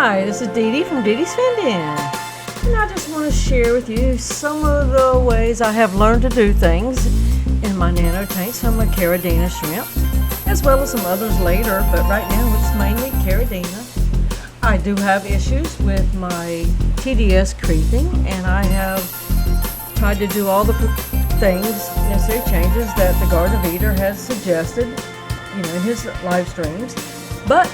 Hi, this is Dee Dee from Dee Dee's Fin-In, and I just want to share with you some of the ways I have learned to do things in my nano tanks from my Caridina shrimp, as well as some others later, but right now it's mainly Caridina. I do have issues with my TDS creeping, and I have tried to do all the necessary changes that the Garden of Eden has suggested, in his live streams. But,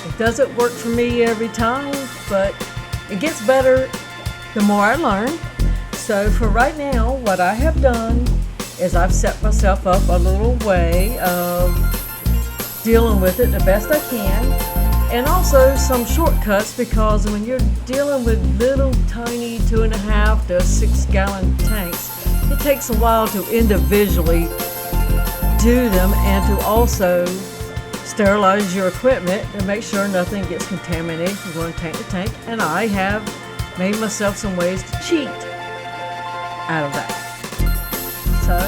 it doesn't work for me every time, but it gets better the more I learn. So for right now, what I have done is I've set myself up a little way of dealing with it the best I can, and also some shortcuts, because when you're dealing with little tiny 2.5 to 6 gallon tanks, it takes a while to individually do them and to also sterilize your equipment to make sure nothing gets contaminated from going tank to tank. And I have made myself some ways to cheat out of that. So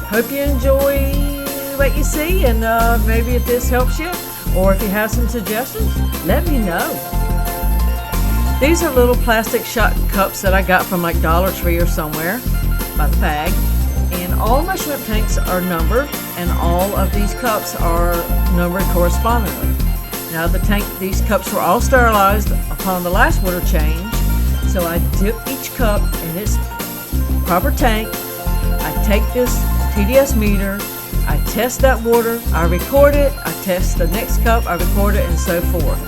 hope you enjoy what you see, and maybe if this helps you, or if you have some suggestions, let me know. These are little plastic shot cups that I got from like Dollar Tree or somewhere by the bag. And all my shrimp tanks are numbered, and all of these cups are numbered correspondingly. Now these cups were all sterilized upon the last water change, so I dip each cup in its proper tank. I take this TDS meter, I test that water, I record it, I test the next cup, I record it, and so forth.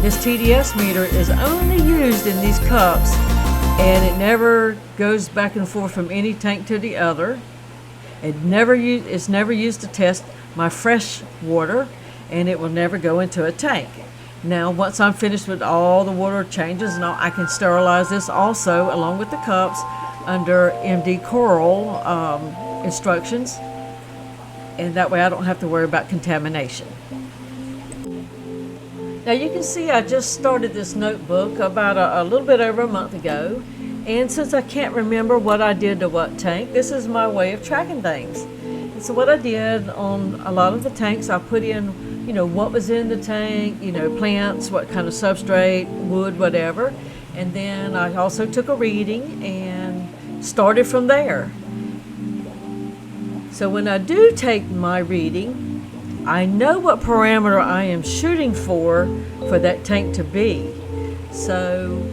This TDS meter is only used in these cups, and it never goes back and forth from any tank to the other. It's never used to test my fresh water, and it will never go into a tank. Now, once I'm finished with all the water changes and all, I can sterilize this also along with the cups under MD Coral instructions, and that way I don't have to worry about contamination. Now you can see I just started this notebook about a little bit over a month ago, and since I can't remember what I did to what tank, this is my way of tracking things. And so what I did on a lot of the tanks, I put in, what was in the tank, plants, what kind of substrate, wood, whatever, and then I also took a reading and started from there. So when I do take my reading, I know what parameter I am shooting for that tank to be. So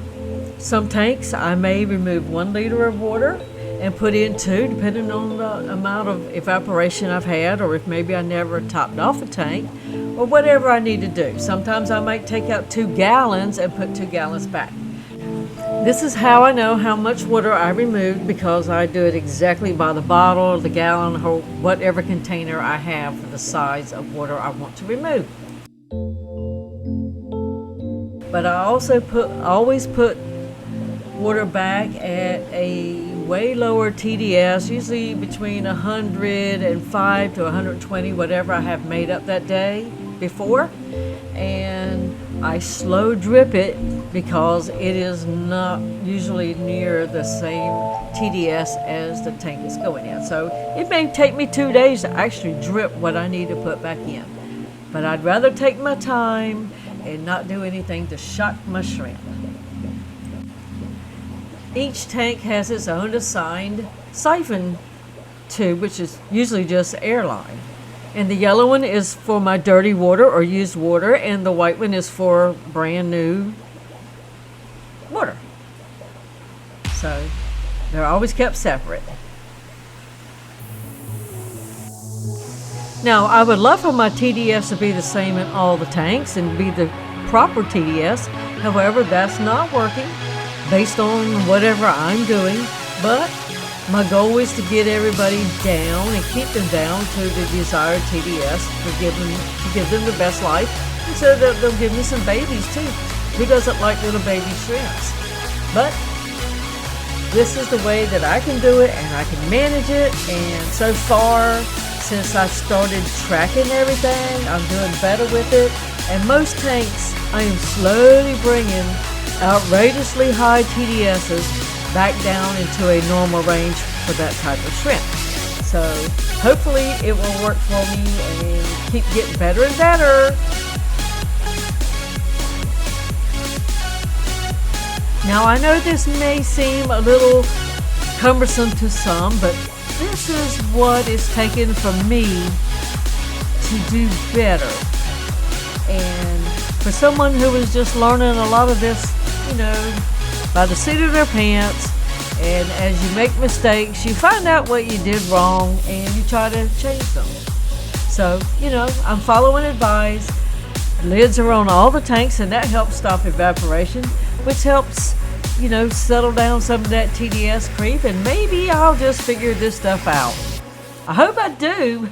some tanks I may remove 1 liter of water and put in 2, depending on the amount of evaporation I've had, or if maybe I never topped off a tank, or whatever I need to do. Sometimes I might take out 2 gallons and put 2 gallons back. This is how I know how much water I removed, because I do it exactly by the bottle or the gallon or whatever container I have for the size of water I want to remove. But I also always put water back at a way lower TDS, usually between 105 to 120, whatever I have made up that day before. And I slow drip it because it is not usually near the same TDS as the tank is going in. So it may take me 2 days to actually drip what I need to put back in. But I'd rather take my time and not do anything to shock my shrimp. Each tank has its own assigned siphon tube, which is usually just airline. And the yellow one is for my dirty water or used water, and the white one is for brand new water. So they're always kept separate. Now, I would love for my TDS to be the same in all the tanks and be the proper TDS. However, that's not working based on whatever I'm doing. But my goal is to get everybody down and keep them down to the desired TDS to give them the best life, and so that they'll give me some babies too. Who doesn't like little baby shrimps? But this is the way that I can do it, and I can manage it. And so far, since I've started tracking everything, I'm doing better with it. And most tanks, I am slowly bringing outrageously high TDSs back down into a normal range for that type of shrimp. So hopefully it will work for me and keep getting better and better. Now I know this may seem a little cumbersome to some, but this is what is taken from me to do better. And for someone who was just learning a lot of this, by the seat of their pants, and as you make mistakes, you find out what you did wrong and you try to change them. So, I'm following advice. Lids are on all the tanks, and that helps stop evaporation, which helps, settle down some of that TDS creep, and maybe I'll just figure this stuff out. I hope I do.